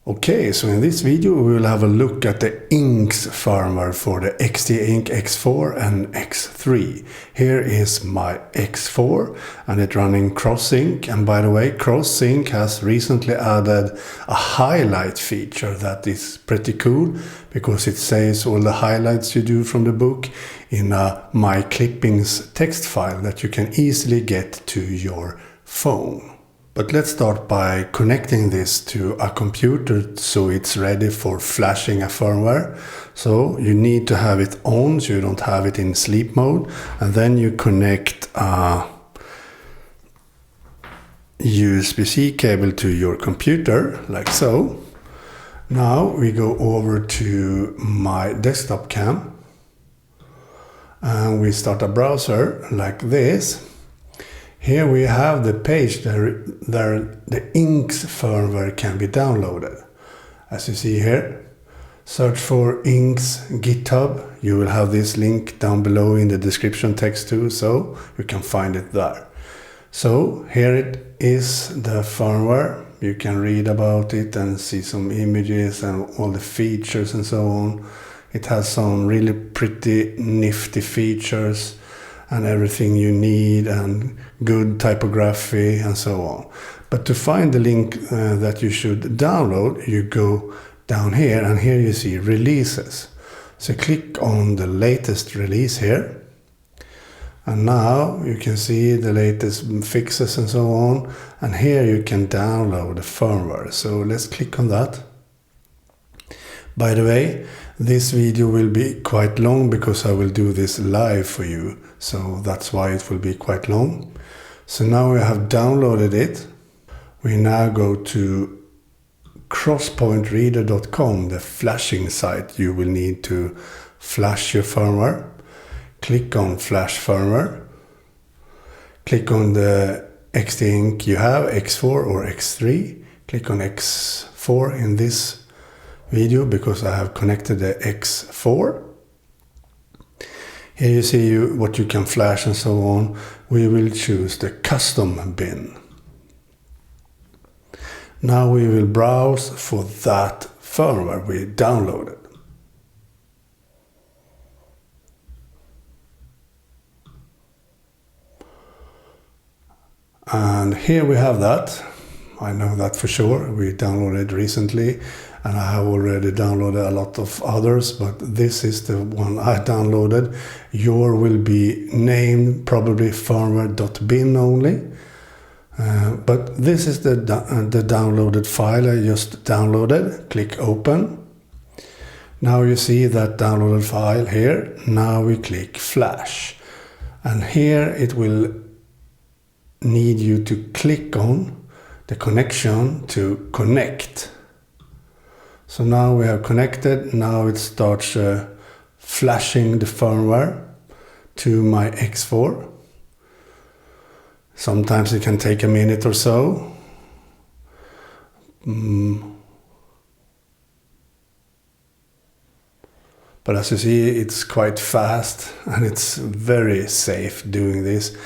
Okay, so in this video we will have a look at the INX firmware for the XTEINK X4 and X3. Here is my X4 and it's running CrossSync, and by the way, CrossSync has recently added a highlight feature that is pretty cool because it saves all the highlights you do from the book in a My Clippings text file that you can easily get to your phone. But let's start by connecting this to a computer so it's ready for flashing a firmware. So you need to have it on so you don't have it in sleep mode, and then you connect a USB-C cable to your computer like so. Now we go over to my desktop cam and we start a browser like this. Here we have the page there the INX firmware can be downloaded. As you see here, search for INX GitHub. You will have this link down below in the description text too, so you can find it there. So here it is, the firmware. You can read about it and see some images and all the features and so on. It has some really pretty nifty features and everything you need, and good typography and so on. But to find the link that you should download, you go down here, and here you see releases. So click on the latest release here, and now you can see the latest fixes and so on, and here you can download the firmware. So let's click on that. By the way, this video will be quite long because I will do this live for you, so that's why it will be quite long. So now we have downloaded it. We now go to crosspointreader.com, the flashing site you will need to flash your firmware. Click on Flash Firmware. Click on the XTEINK you have, X4 or X3. Click on X4 in this video because I have connected the X4. Here you see what you can flash and so on. We will choose the custom bin. Now we will browse for that firmware we downloaded. And here we have that. I know that for sure. We downloaded recently, and I have already downloaded a lot of others, but this is the one I downloaded. Your will be named probably firmware.bin only. But this is the downloaded file I just downloaded. Click open. Now you see that downloaded file here. Now we click flash. And here it will need you to click on the connection to connect. So now we have connected. Now it starts flashing the firmware to my X4. Sometimes it can take a minute or so. But as you see, it's quite fast and it's very safe doing this.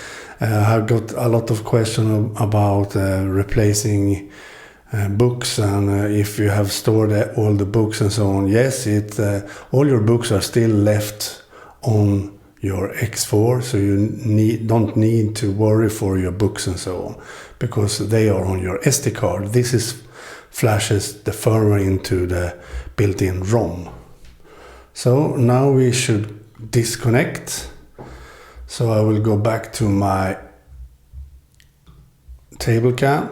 I've got a lot of questions about replacing books and if you have stored all the books and so on. Yes, all your books are still left on your X4, so you don't need to worry for your books and so on, because they are on your SD card. This flashes the firmware into the built-in ROM. So now we should disconnect. So I will go back to my table cam.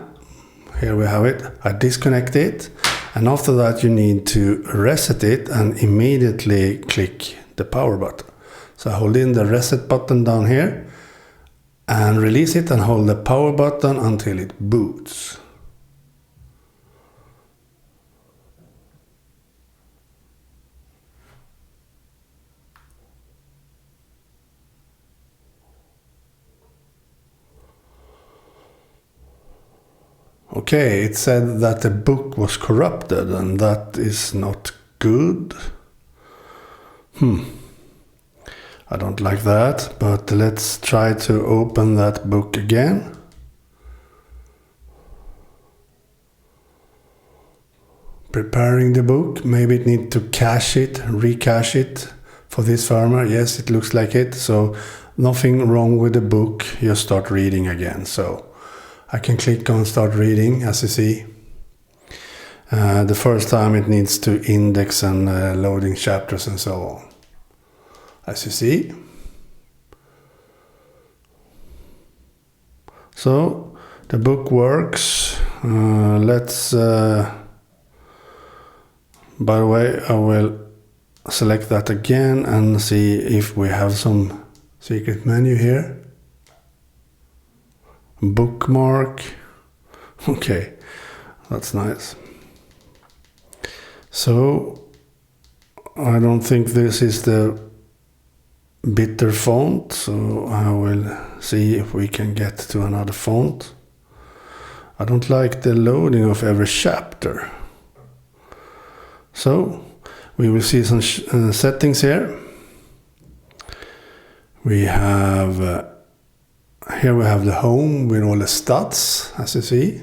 Here we have it. I disconnect it, and after that you need to reset it and immediately click the power button. So I hold in the reset button down here and release it and hold the power button until it boots. Okay, it said that the book was corrupted, and that is not good. I don't like that, but let's try to open that book again. preparing the book. Maybe it needs to cache it, recache it for this firmware. Yes, it looks like it. So nothing wrong with the book, just start reading again. So I can click on start reading, as you see. The first time it needs to index and loading chapters and so on, as you see. So the book works. Let's by the way, I will select that again and see if we have some secret menu here. Bookmark. Okay, that's nice. So I don't think this is the bitter font, so I will see if we can get to another font. I don't like the loading of every chapter. So we will see some settings here. We have here we have the home with all the stats, as you see.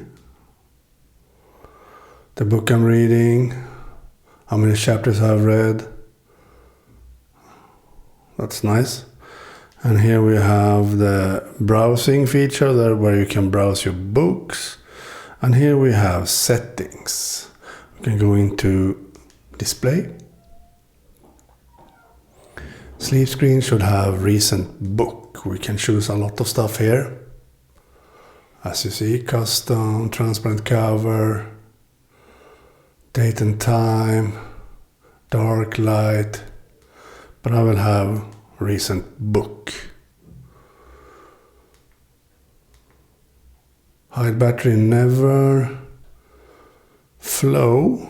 The book I'm reading, how many chapters I've read. That's nice. And here we have the browsing feature there where you can browse your books. And here we have settings. We can go into display. Sleeve screen should have recent book. We can choose a lot of stuff here. As you see, custom, transparent cover, date and time, dark, light. But I will have recent book. Hide battery never. Flow.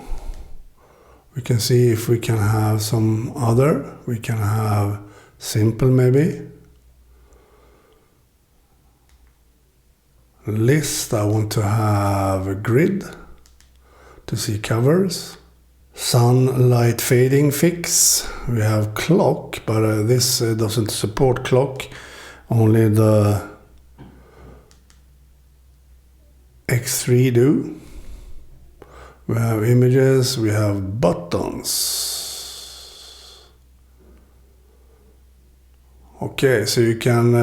We can see if we can have some other. We can have simple maybe. List. I want to have a grid to see covers. Sunlight fading fix. We have clock, but this doesn't support clock. Only the X3 do. We have images, we have buttons. Okay, so you can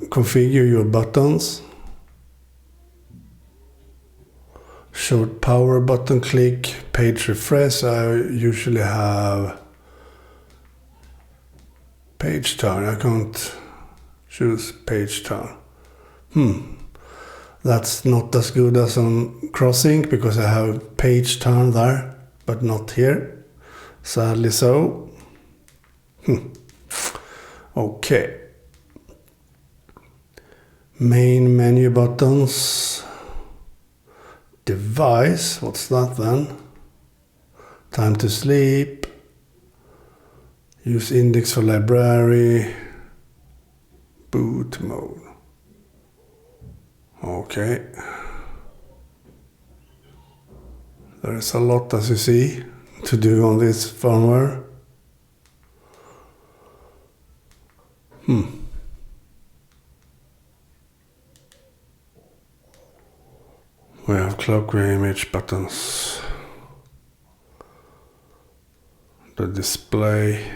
configure your buttons. Short power button click, page refresh. I usually have page turn. I can't choose page turn. That's not as good as on crossing because I have page turn there, but not here. Sadly so. Okay. Main menu buttons. Device, what's that then? Time to sleep. Use index for library. Boot mode. Okay. There is a lot, as you see, to do on this firmware. We have clock image buttons. The display.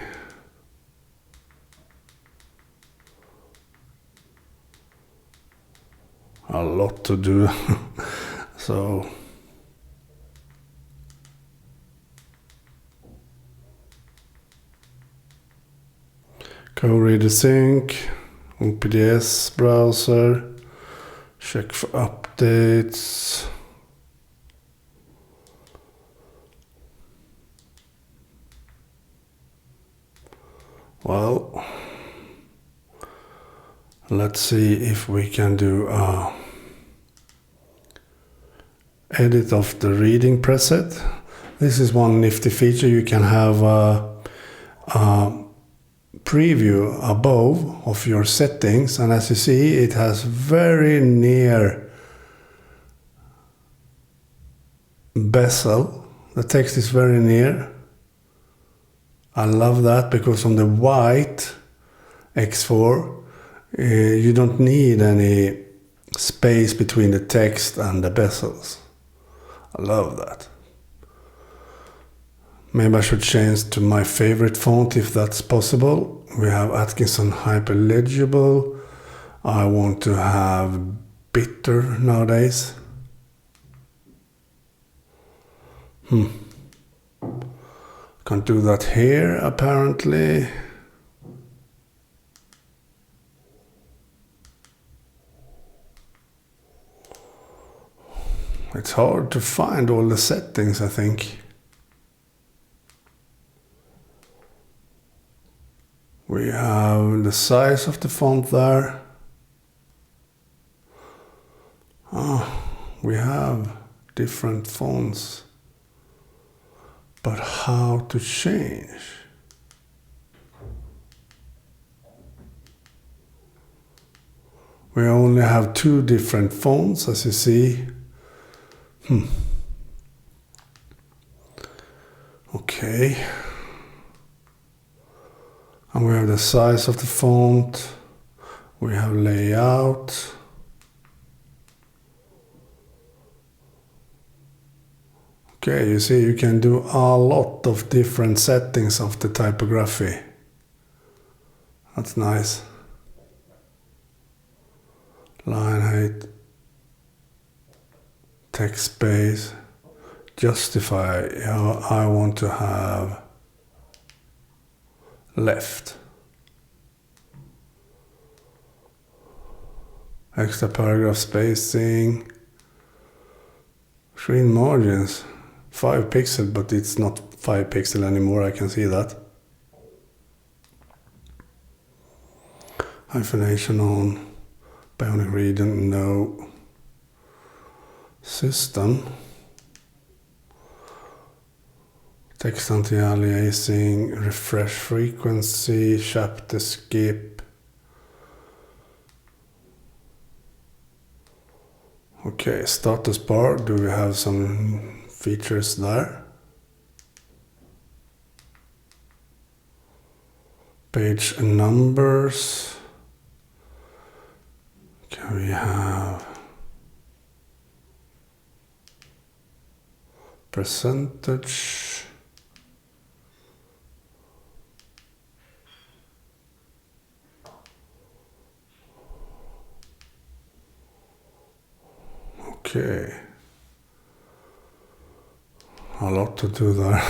A lot to do. So co-reader sync, OPDS browser, check for updates. Well, let's see if we can do a edit of the reading preset. This is one nifty feature. You can have a preview above of your settings, and as you see, it has very near bezel. The text is very near. I love that because on the white X4 you don't need any space between the text and the bezels. I love that. Maybe I should change to my favorite font if that's possible. We have Atkinson Hyperlegible. I want to have Bitter nowadays. Can't do that here apparently. It's hard to find all the settings, I think. We have the size of the font there. We have different fonts. But how to change? We only have 2 different fonts, as you see. Okay. And we have the size of the font. We have layout. Okay, you see you can do a lot of different settings of the typography. That's nice. Line height. Text space. Justify. I want to have left. Extra paragraph spacing. Screen margins. 5 pixels, but it's not 5 pixels anymore, I can see that. Hyphenation on. Bionic region, no. System. Text anti-aliasing, refresh frequency, chapter skip. Okay, status bar, do we have some features there? Page numbers. Okay, we have percentage. Okay. A lot to do there.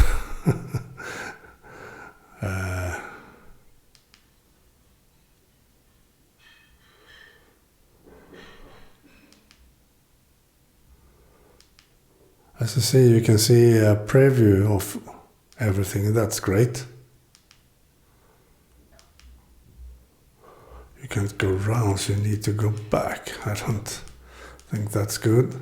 As you see, you can see a preview of everything. That's great. You can't go around, so you need to go back. I don't think that's good.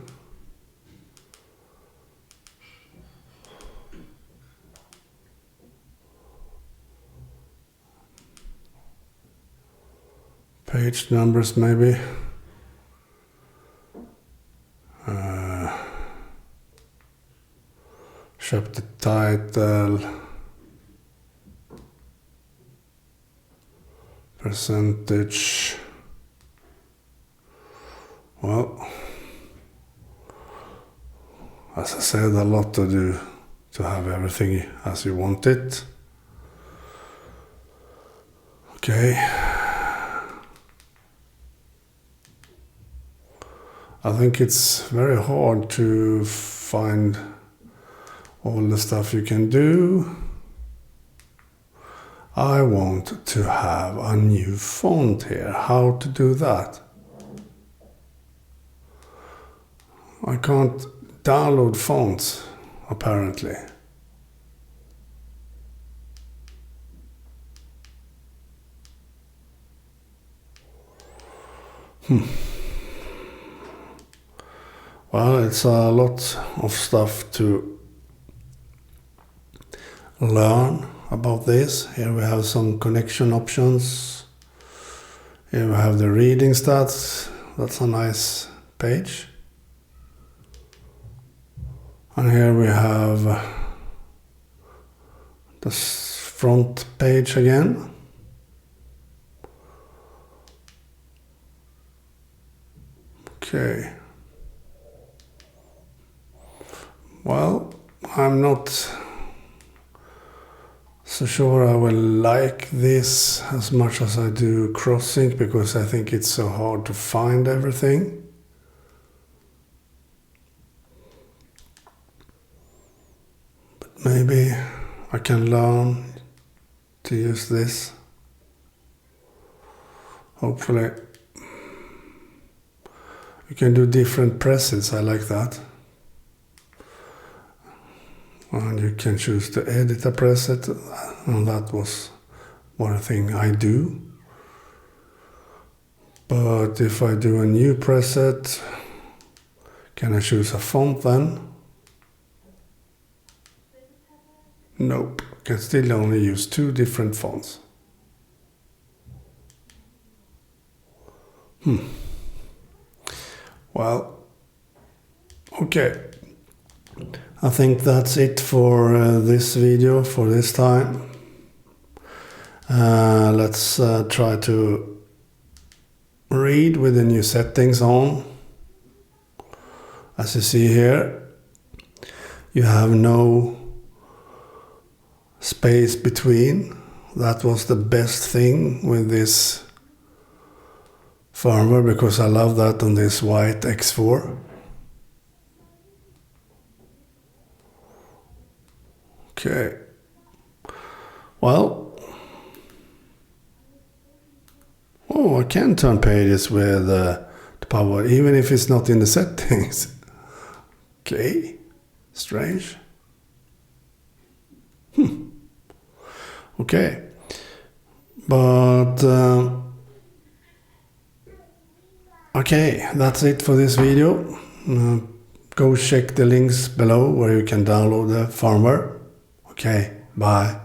Page numbers maybe. Chapter title. Percentage. Well, as I said, a lot to do to have everything as you want it. Okay. I think it's very hard to find all the stuff you can do. I want to have a new font here. How to do that? I can't download fonts, apparently. Well, it's a lot of stuff to learn about this. Here we have some connection options. Here we have the reading stats. That's a nice page. And here we have the front page again. Okay. Well, I'm not so sure I will like this as much as I do cross-sync, because I think it's so hard to find everything. But maybe I can learn to use this. Hopefully. You can do different presets, I like that. And you can choose to edit a preset, and that was one thing I do. But if I do a new preset, can I choose a font then? Nope, I can still only use 2 different fonts. Well, okay. I think that's it for this video for this time. Let's try to read with the new settings on. As you see here, you have no space between. That was the best thing with this firmware, because I love that on this white X4. Okay, well, oh, I can turn pages with the power, even if it's not in the settings. Okay, strange. Okay, but okay, that's it for this video. Go check the links below where you can download the firmware. Okay, bye.